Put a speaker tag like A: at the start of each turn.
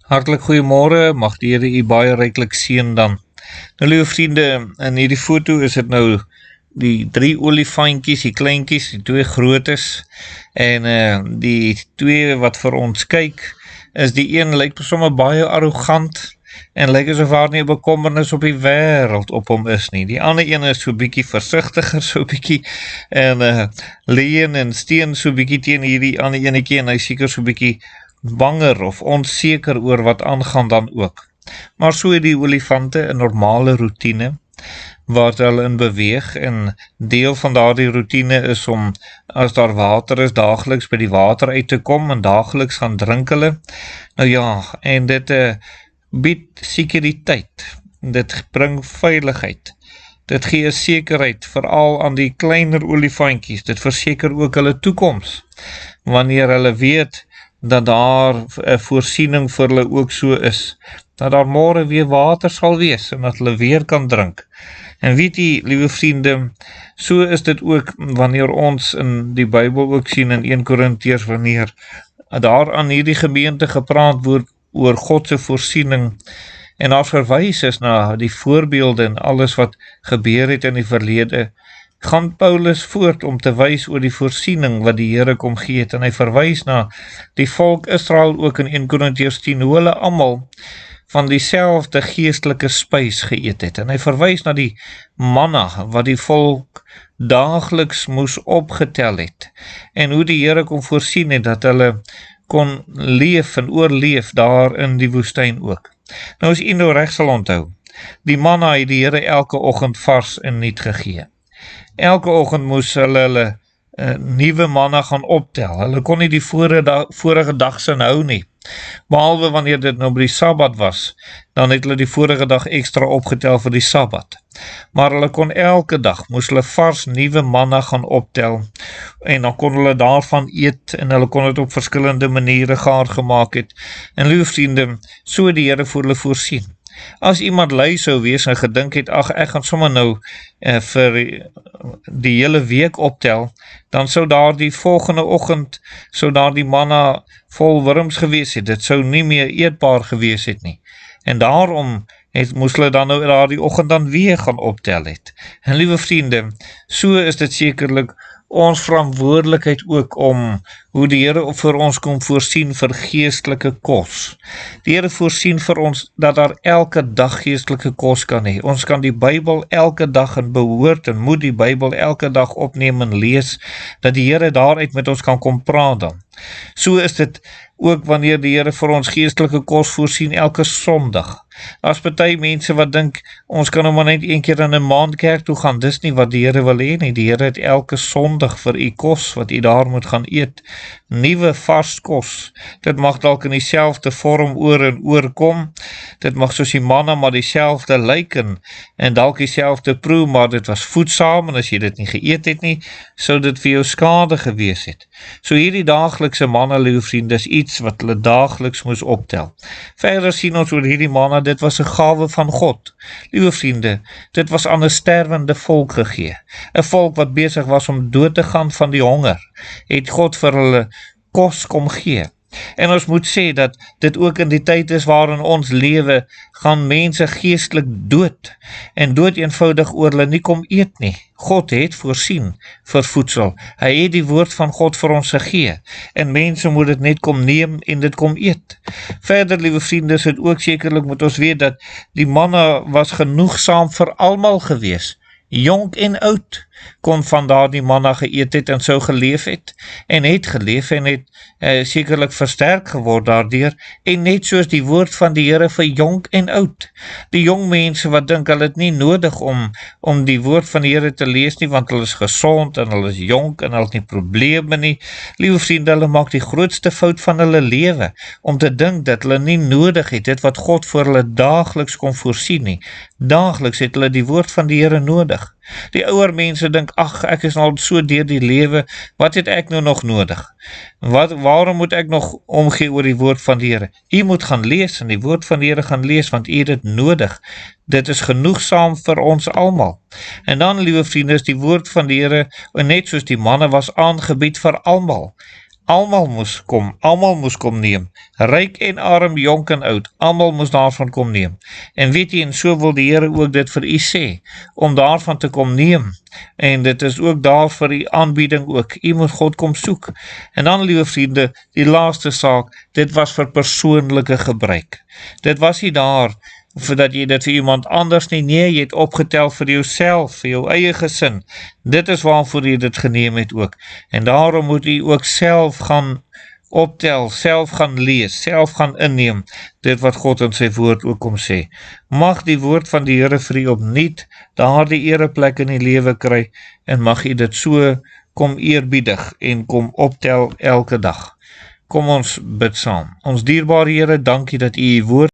A: Hartlik goeiemôre, mag die Here u baie ryklik seën dan. Nou liewe vriende, in hierdie foto is dit nou die 3 olifantjies, die kleintjies, die 2 grootes, en die 2 wat vir ons kyk, is die een lyk sommer baie arrogant, en lyk asof daar nie 'n bekommernis op die wêreld op hom is nie. Die ander een is so bietjie versigtiger, so bietjie, en leuen en steen so bietjie teen hierdie ander enetjie, en hy seker so bietjie banger of onseker oor wat aangaan dan ook. Maar so het die olifante 'n normale roetine wat hulle in beweeg, en deel van daardie roetine is om, as daar water is, daagliks by die water uit te kom en daagliks gaan drink hulle. Nou ja, en dit bied sekuriteit, dit bring veiligheid, dit gee sekerheid, veral aan die kleiner olifantjies, dit verseker ook hulle toekoms, wanneer hulle weet dat daar 'n voorsiening vir hulle ook so is, dat daar môre weer water sal wees, en dat hulle weer kan drink. En weet jy, liewe vriende, so is dit ook wanneer ons in die Bybel ook sien in 1 Korintiërs, wanneer daar aan hierdie gemeente gepraat word oor God se voorsiening, en daar verwys is na die voorbeelde en alles wat gebeur het in die verlede, gaan Paulus voort om te wys oor die voorsiening wat die Here kom gee het, en hy verwys na die volk Israel ook in 1 Korintiërs 10, hoe hulle almal van dieselfde geestelike spys geëet het, en hy verwys na die manna wat die volk daagliks moes opgetel het, en hoe die Here kom voorsien het dat hulle kon leef en oorleef daar in die woestyn ook. Nou as jy nou reg sal onthou, die manna het die Here elke oggend vars en nuut gegee. Elke oggend moes hulle nuwe manna gaan optel. Hulle kon nie die vorige dag sin hou nie. Behalwe wanneer dit nou by die Sabbat was, dan het hulle die vorige dag ekstra opgetel vir die Sabbat. Maar hulle kon elke dag, moes hulle vars nuwe manna gaan optel, en dan kon hulle daarvan eet, en hulle kon dit op verskillende maniere gaar gemaak het. En liewe vriende, so het die Here vir hulle voorsien. As iemand lui sou wees en gedink het, ag ek gaan sommer nou vir die hele week optel, dan sou daar die volgende oggend, sou daar die manna vol wurms gewees het, dit sou nie meer eetbaar gewees het nie. En daarom moes hulle dan nou daardie oggend dan weer gaan optel het. En liewe vriende, so is dit sekerlik ons verantwoordelikheid ook om hoe die Here vir ons kom voorsien vir geestelike kos. Die Here voorsien vir ons dat daar elke dag geestelike kos kan hê. Ons kan die Bybel elke dag in behoort en moet die Bybel elke dag opneem en lees, dat die Here daaruit met ons kan kom praat dan. So is dit ook wanneer die Here vir ons geestelike kos voorsien elke Sondag. Daar's party mense wat dink, ons kan nou maar net een keer in 'n maand kerk toe gaan, dis nie wat die Here wil hê nie. Die Here het elke Sondag vir u kos, wat u daar moet gaan eet, nuwe vars kos. Dit mag dalk in dieselfde vorm oor en oor kom, dit mag soos die manna maar dieselfde lyk, en dalk dieselfde proe, maar dit was voedsaam, en as jy dit nie geëet het nie, sou dit vir jou skade gewees het. So hierdie daaglikse manna, liewe vriende, is iets wat hulle daagliks moes optel. Verder sien ons oor hierdie manna, dit was 'n gawe van God. Liewe vriende, dit was aan 'n sterwende volk gegee. 'n Volk wat besig was om dood te gaan van die honger, het God vir hulle kos kom gee. En ons moet sê dat dit ook in die tyd is waarin ons lewe, gaan mense geestelik dood, en dood eenvoudig oor hulle nie kom eet nie. God het voorsien vir voedsel. Hy het die woord van God vir ons gegee, en mense moet dit net kom neem en dit kom eet. Verder, liewe vriende, is dit ook sekerlik moet ons weet dat die manna was genoegsaam vir almal gewees. Jonk en oud kon van daardie manna geëet het en sou geleef het, en het geleef en het sekerlik versterk geword daardeur, en net soos die woord van die Here vir jonk en oud. Die jong mense wat dink hulle het nie nodig om die woord van die Here te lees nie, want hulle is gesond en hulle is jonk en hulle het nie probleme nie. Liewe vriende, hulle maak die grootste fout van hulle lewe, om te dink dat hulle nie nodig het, dit wat God vir hulle daagliks kon voorsien nie. Daagliks het hulle die woord van die Here nodig. Die ouer mense dink, ag, ek is al so deur die lewe, wat het ek nou nog nodig? Waarom moet ek nog omgee oor die woord van die Here? U moet gaan lees en die woord van die Here gaan lees, want u het dit nodig. Dit is genoegsaam vir ons almal. En dan, liewe vriende, is die woord van die Here, net soos die manne was aangebied vir almal. Almal moes kom neem, ryk en arm, jonk en oud, almal moes daarvan kom neem. En weet jy, en so wil die Here ook dit vir u sê, om daarvan te kom neem, en dit is ook daar vir die aanbieding ook, u moet God kom soek. En dan, liewe vriende, die laaste saak, dit was vir persoonlike gebruik. Dit was nie daar, voordat jy dit vir iemand anders nie, nee, jy het opgetel vir jouself, vir jou eie gesin. Dit is waarvoor jy dit geneem het ook. En daarom moet jy ook self gaan optel, self gaan lees, self gaan inneem, dit wat God in sy woord ook kom sê. Mag die woord van die Here vir u opnuut daar die ereplek in die lewe kry, en mag u dit so kom eerbiedig en kom optel elke dag. Kom ons bid saam. Ons dierbare Here, dankie dat u woord